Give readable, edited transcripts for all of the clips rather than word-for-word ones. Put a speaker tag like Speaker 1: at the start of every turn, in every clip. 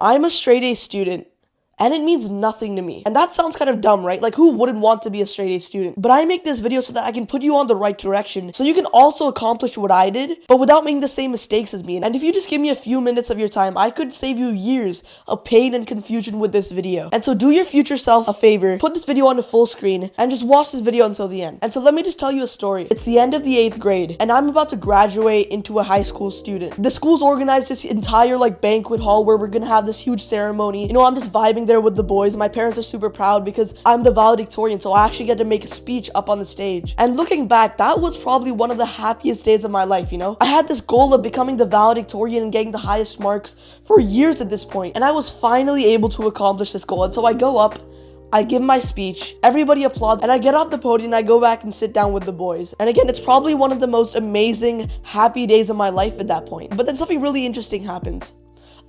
Speaker 1: I'm a straight A student, and it means nothing to me. And that sounds kind of dumb, right? Like, who wouldn't want to be a straight A student? But I make this video so that I can put you on the right direction, so you can also accomplish what I did, but without making the same mistakes as me. And if you just give me a few minutes of your time, I could save you years of pain and confusion with this video. And so do your future self a favor, put this video onto full screen, and just watch this video until the end. And so let me just tell you a story. It's the end of the 8th grade, and I'm about to graduate into a high school student. The school's organized this entire banquet hall where we're gonna have this huge ceremony. You know, I'm just vibing there with the boys. My parents are super proud because I'm the valedictorian, so I actually get to make a speech up on the stage. And looking back, that was probably one of the happiest days of my life, you know? I had this goal of becoming the valedictorian and getting the highest marks for years at this point, and I was finally able to accomplish this goal. And so I go up, I give my speech, everybody applauds, and I get off the podium and I go back and sit down with the boys. And again, it's probably one of the most amazing, happy days of my life at that point. But then something really interesting happens.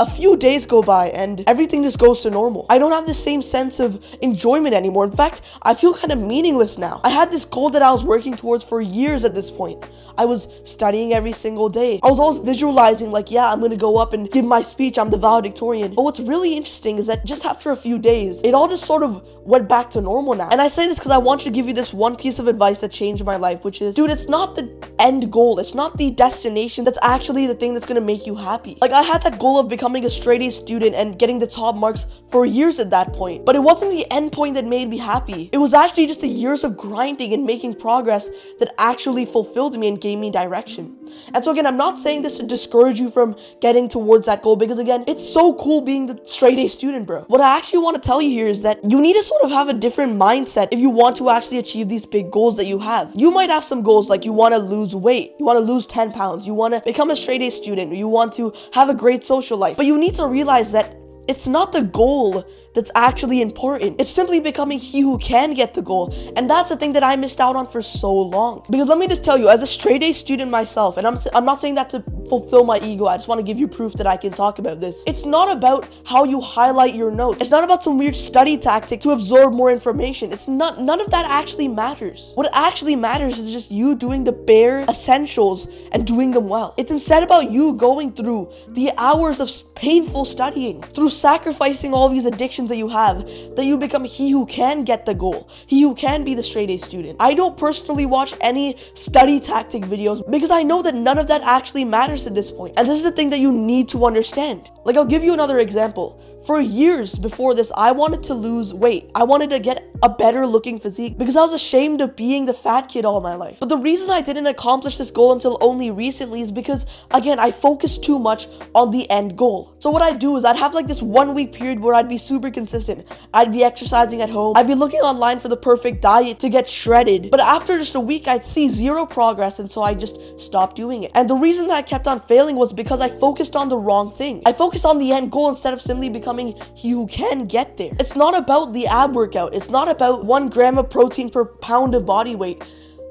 Speaker 1: A few days go by and everything just goes to normal. I don't have the same sense of enjoyment anymore. In fact, I feel kind of meaningless now. I had this goal that I was working towards for years at this point. I was studying every single day. I was always visualizing yeah, I'm gonna go up and give my speech, I'm the valedictorian. But what's really interesting is that just after a few days, it all just sort of went back to normal now. And I say this because I want you to give you this one piece of advice that changed my life, which is, dude, it's not the end goal. It's not the destination that's actually the thing that's gonna make you happy. I had that goal of becoming a straight A student and getting the top marks for years at that point. But it wasn't the end point that made me happy. It was actually just the years of grinding and making progress that actually fulfilled me and gave me direction. And so again, I'm not saying this to discourage you from getting towards that goal, because again, it's so cool being the straight A student, bro. What I actually want to tell you here is that you need to sort of have a different mindset if you want to actually achieve these big goals that you have. You might have some goals like you want to lose weight, you want to lose 10 pounds, you want to become a straight A student, you want to have a great social life, but you need to realize that it's not the goal that's actually important. It's simply becoming he who can get the goal. And that's the thing that I missed out on for so long. Because let me just tell you, as a straight A student myself, and I'm not saying that to fulfill my ego, I just want to give you proof that I can talk about this. It's not about how you highlight your notes. It's not about some weird study tactic to absorb more information. None of that actually matters. What actually matters is just you doing the bare essentials and doing them well. It's instead about you going through the hours of painful studying, through sacrificing all these addictions that you have, that you become he who can get the goal, he who can be the straight A student. I don't personally watch any study tactic videos because I know that none of that actually matters at this point. And this is the thing that you need to understand. I'll give you another example. For years before this, I wanted to lose weight. I wanted to get a better looking physique because I was ashamed of being the fat kid all my life. But the reason I didn't accomplish this goal until only recently is because, again, I focused too much on the end goal. So what I'd do is I'd have this 1 week period where I'd be super consistent. I'd be exercising at home. I'd be looking online for the perfect diet to get shredded. But after just a week, I'd see zero progress, and so I just stopped doing it. And the reason that I kept on failing was because I focused on the wrong thing. I focused on the end goal instead of simply becoming he who can get there. It's not about the ab workout. It's not about 1 gram of protein per pound of body weight.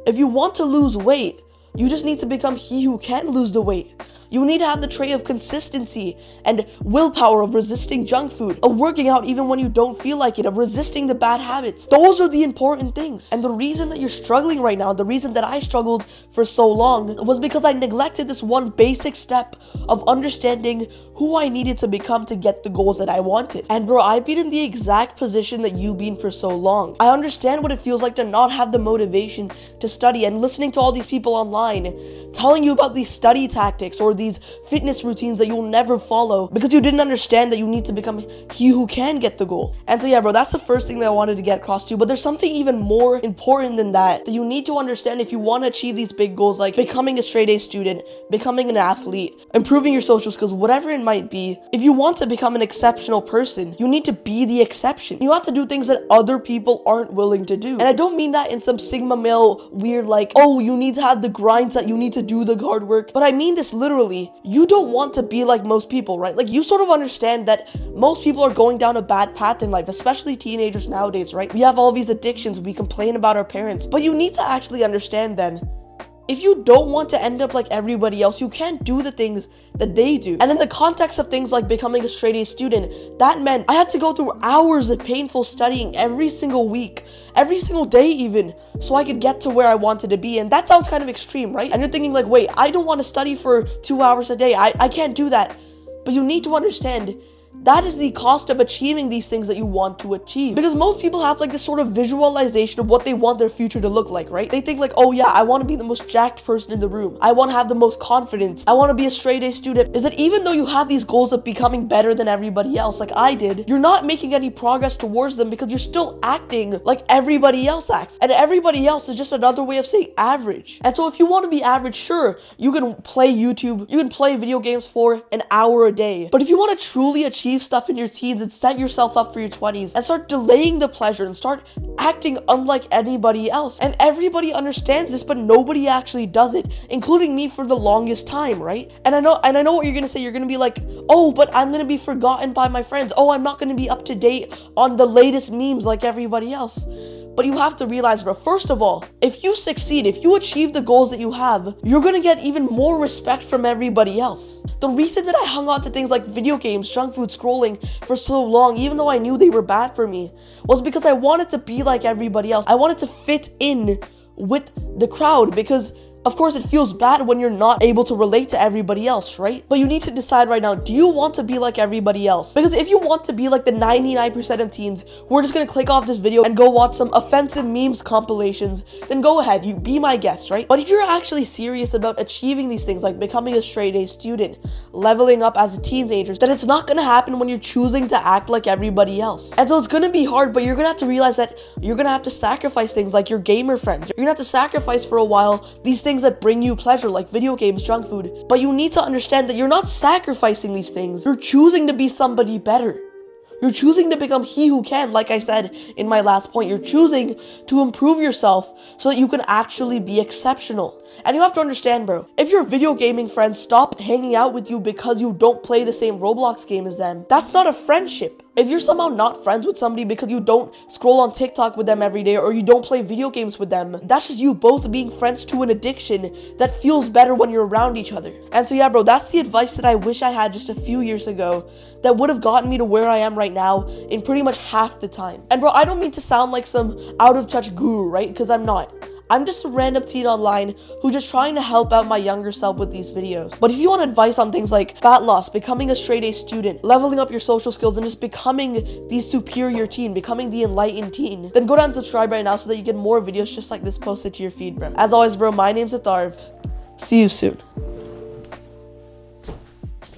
Speaker 1: If you want to lose weight, you just need to become he who can lose the weight. You need to have the trait of consistency and willpower, of resisting junk food, of working out even when you don't feel like it, of resisting the bad habits. Those are the important things. And the reason that you're struggling right now, the reason that I struggled for so long, was because I neglected this one basic step of understanding who I needed to become to get the goals that I wanted. And bro, I've been in the exact position that you've been for so long. I understand what it feels like to not have the motivation to study, and listening to all these people online telling you about these study tactics or these fitness routines that you'll never follow because you didn't understand that you need to become he who can get the goal. And so yeah, bro, that's the first thing that I wanted to get across to you. But there's something even more important than that you need to understand if you want to achieve these big goals, like becoming a straight A student, becoming an athlete, improving your social skills, whatever it might be. If you want to become an exceptional person, you need to be the exception. You have to do things that other people aren't willing to do. And I don't mean that in some Sigma male weird oh, you need to have the grinds, that you need to do the hard work. But I mean this literally. You don't want to be like most people, right? You sort of understand that most people are going down a bad path in life, especially teenagers nowadays, right? We have all these addictions, we complain about our parents, but you need to actually understand then, if you don't want to end up like everybody else, you can't do the things that they do. And in the context of things like becoming a straight A student, that meant I had to go through hours of painful studying every single week, every single day even, so I could get to where I wanted to be. And that sounds kind of extreme, right? And you're thinking wait, I don't want to study for 2 hours a day. I can't do that. But you need to understand, that is the cost of achieving these things that you want to achieve. Because most people have like this sort of visualization of what they want their future to look like, right? They think like, oh yeah, I want to be the most jacked person in the room. I want to have the most confidence. I want to be a straight A student. Is that even though you have these goals of becoming better than everybody else, like I did, you're not making any progress towards them because you're still acting like everybody else acts. And everybody else is just another way of saying average. And so if you want to be average, sure, you can play YouTube, you can play video games for an hour a day. But if you want to truly achieve stuff in your teens and set yourself up for your 20s and start delaying the pleasure and start acting unlike anybody else. And everybody understands this, but nobody actually does it, including me for the longest time, right? And I know what you're gonna say. You're gonna be like, oh, but I'm gonna be forgotten by my friends. Oh, I'm not gonna be up to date on the latest memes like everybody else. But you have to realize, bro, first of all, if you succeed, if you achieve the goals that you have, you're gonna get even more respect from everybody else. The reason that I hung on to things like video games, junk food, scrolling for so long, even though I knew they were bad for me, was because I wanted to be like everybody else. I wanted to fit in with the crowd because of course, it feels bad when you're not able to relate to everybody else, right? But you need to decide right now, do you want to be like everybody else? Because if you want to be like the 99% of teens who are just gonna click off this video and go watch some offensive memes compilations, then go ahead, you be my guest, right? But if you're actually serious about achieving these things, like becoming a straight A student, leveling up as a teenager, then it's not gonna happen when you're choosing to act like everybody else. And so it's gonna be hard, but you're gonna have to realize that you're gonna have to sacrifice things like your gamer friends. You're gonna have to sacrifice for a while these things that bring you pleasure, like video games, junk food. But you need to understand that you're not sacrificing these things. You're choosing to be somebody better. You're choosing to become he who can, like I said in my last point. You're choosing to improve yourself so that you can actually be exceptional. And you have to understand, bro, if your video gaming friends stop hanging out with you because you don't play the same Roblox game as them, that's not a friendship. If you're somehow not friends with somebody because you don't scroll on TikTok with them every day or you don't play video games with them, that's just you both being friends to an addiction that feels better when you're around each other. And so yeah, bro, that's the advice that I wish I had just a few years ago that would have gotten me to where I am right now in pretty much half the time. And bro, I don't mean to sound like some out of touch guru, right? Because I'm not. I'm just a random teen online who's just trying to help out my younger self with these videos. But if you want advice on things like fat loss, becoming a straight A student, leveling up your social skills, and just becoming the superior teen, becoming the enlightened teen, then go down and subscribe right now so that you get more videos just like this posted to your feed, bro. As always, bro, my name's Atharv. See you soon.